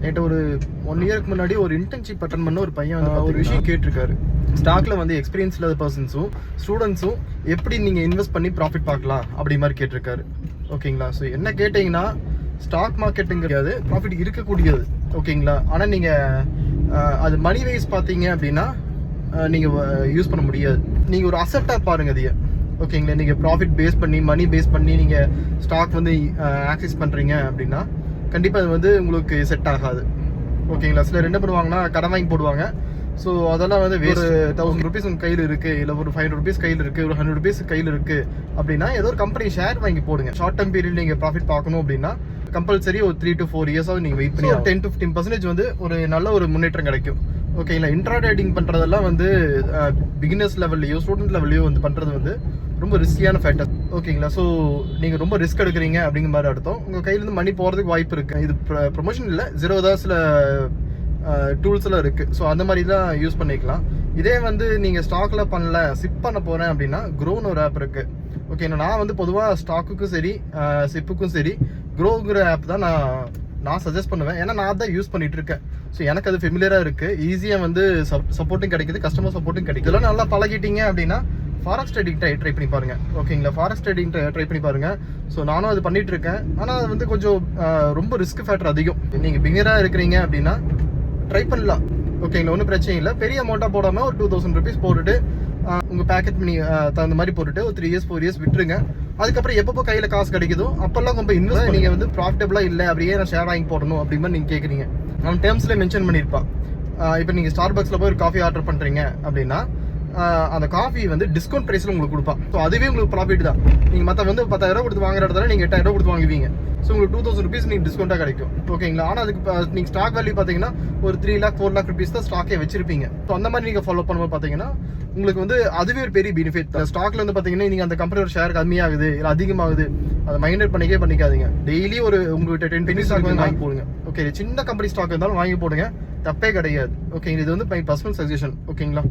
என்கிட்ட ஒரு 1 இயருக்கு முன்னாடி ஒரு இன்டர்ன்ஷிப் அட்டன் பண்ண ஒரு பையன் வந்து ஒரு விஷயம் கேட்டிருக்காரு. ஸ்டாக்ல வந்து எக்ஸ்பீரியன்ஸ் இல்லாத பர்சன்ஸும் ஸ்டூடெண்ட்ஸும் எப்படி நீங்கள் இன்வெஸ்ட் பண்ணி ப்ராஃபிட் பார்க்கலாம் அப்படி மாதிரி கேட்டிருக்காரு. ஓகேங்களா? ஸோ என்ன கேட்டிங்கன்னா, ஸ்டாக் மார்க்கெட்டுங்கிறது ப்ராஃபிட் இருக்கக்கூடியது. ஓகேங்களா? ஆனால் நீங்கள் அது மணி வைஸ் பார்த்தீங்க அப்படின்னா நீங்கள் யூஸ் பண்ண முடியாது. நீங்கள் ஒரு அசட்டாக பாருங்கள் அதையே. ஓகேங்களா? நீங்கள் ப்ராஃபிட் பேஸ் பண்ணி மணி பேஸ் பண்ணி நீங்கள் ஸ்டாக் வந்து ஆக்சஸ் பண்ணுறீங்க அப்படின்னா கண்டிப்பாக அது வந்து உங்களுக்கு செட் ஆகாது. ஓகேங்களா? சிலர் என்ன பண்ணுவாங்கன்னா கடன் வாங்கி போடுவாங்க. ஸோ அதெல்லாம் வந்து ஒரு 1000 rupees உங்கள் கையில் இருக்குது, இல்லை ஒரு 500 rupees கையில் இருக்குது, ஒரு 100 rupees கையில் இருக்குது அப்படின்னா ஏதோ ஒரு கம்பெனி ஷேர் வாங்கி போடுங்க. ஷார்ட் டர்ம் பீரியட் நீங்கள் ப்ராஃபிட் பார்க்கணும் அப்படின்னா கம்பல்சரி ஒரு 3 to 4 years நீங்கள் வெயிட் பண்ணி 10 to 15% வந்து ஒரு நல்ல ஒரு முன்னேற்றம் கிடைக்கும். ஓகேங்களா? இன்ட்ராடேட்டிங் பண்ணுறதெல்லாம் வந்து பிகினர்ஸ் லெவல்லையோ ஸ்டூடெண்ட் லெவல்லையோ வந்து பண்ணுறது வந்து ரொம்ப ரிஸ்கியான ஃபேக்டர். ஓகேங்களா? ஸோ நீங்கள் ரொம்ப ரிஸ்க் எடுக்கிறீங்க அப்படிங்கிற மாதிரி அர்த்தம். உங்கள் கையிலேருந்து மணி போகிறதுக்கு வாய்ப்பு இருக்குது. இது ப்ரொமோஷன் இல்லை, ஜீரோதாஸில் டூல்ஸ் எல்லாம் இருக்குது. ஸோ அந்த மாதிரி தான் யூஸ் பண்ணிக்கலாம். இதே வந்து நீங்கள் ஸ்டாக்கில் பண்ணல, சிப் பண்ண போகிறேன் அப்படின்னா க்ரோன்னு ஒரு ஆப் இருக்குது. ஓகேங்களா? நான் வந்து பொதுவாக ஸ்டாக்குக்கும் சரி சிப்புக்கும் சரி க்ரோங்கிற ஆப் தான் நான் சஜஸ்ட் பண்ணுவேன். ஏன்னா நான் தான் யூஸ் பண்ணிட்டு இருக்கேன். ஸோ எனக்கு அது ஃபெமிலியராக இருக்குது. ஈஸியாக வந்து சப்போர்ட்டும் கிடைக்குது, கஸ்டமர் சப்போர்ட்டும் கிடைக்குது. இதெல்லாம் நல்லா பழகிட்டீங்க அப்படின்னா ஃபாரெக்ஸ் ட்ரேடிங் ட்ரை பண்ணி பாருங்கள். ஓகேங்களா? ஃபாரெக்ஸ் ட்ரேடிங் ட்ரை பண்ணி பாருங்கள். ஸோ நானும் அது பண்ணிட்டு இருக்கேன். ஆனால் அது வந்து கொஞ்சம் ரொம்ப ரிஸ்க் ஃபேக்டர் அதிகம். நீங்கள் பிகினராக இருக்கிறீங்க அப்படின்னா ட்ரை பண்ணலாம். ஓகேங்களா? ஒன்றும் பிரச்சனை இல்லை. பெரிய அமௌண்ட்டாக போடாமல் ஒரு 2000 rupees போட்டுட்டு உங்கள் பேக்கெட் பண்ணி தகுந்த மாதிரி போட்டுட்டு ஒரு 3 years 4 years விட்டுருங்க. அதுக்கப்புறம் எப்பப்போ கையில் காசு கிடைக்குதோ அப்போல்லாம் ரொம்ப இன்வெஸ்ட் நீங்கள் வந்து ப்ராஃபிட்டபுளாக இல்லை அப்படியே நான் ஷேர் வாங்கி போடணும் அப்படிங்கிற மாதிரி நீங்கள் கேட்குறீங்க. நான் டேர்ம்ஸ்லேயே மென்ஷன் பண்ணியிருப்பான். இப்போ நீங்கள் ஸ்டார்பக்ஸில் போய் ஒரு காஃபி ஆர்டர் பண்ணுறீங்க அப்படின்னா அந்த காஃபி வந்து டிஸ்கவுண்ட் ப்ரைஸில் உங்களுக்கு கொடுப்பான். ஸோ அதுவே உங்களுக்கு ப்ராஃபிட் தான். நீங்கள் மற்ற வந்து 10,000 கொடுத்து வாங்குற இடத்துல நீங்கள் 8,000 கொடுத்து வாங்குவீங்க. ஸோ உங்களுக்கு 2000 rupees நீங்கள் டிஸ்கவுண்ட்டாக கிடைக்கும். ஓகேங்களா? ஆனால் அதுக்கு நீங்கள் ஸ்டாக் வேல்யூ பார்த்தீங்கன்னா ஒரு 3 lakh 4 lakh rupees தான் ஸ்டாக்கே வச்சிருப்பீங்க. ஸோ அந்த மாதிரி நீங்கள் ஃபாலோ பண்ணும்போது பார்த்தீங்கன்னா உங்களுக்கு வந்து அதுவே ஒரு பெரிய பெனிஃபிட். ஸ்டாக்ல வந்து பார்த்தீங்கன்னா நீங்கள் அந்த கம்பெனியோட ஷேர் கம்மியாகுது இல்லை அதிகமாகுது, அதை மைண்டட் பண்ணிக்காதீங்க. டெய்லி ஒரு உங்கள்கிட்ட 10 penny ஸ்டாக் வந்து வாங்கி போடுங்க. ஓகே, சின்ன கம்பெனி ஸ்டாக் இருந்தாலும் வாங்கி போடுங்க, தப்பே கிடையாது. ஓகே, இது வந்து மை பர்சனல் சஜஷன். ஓகேங்களா?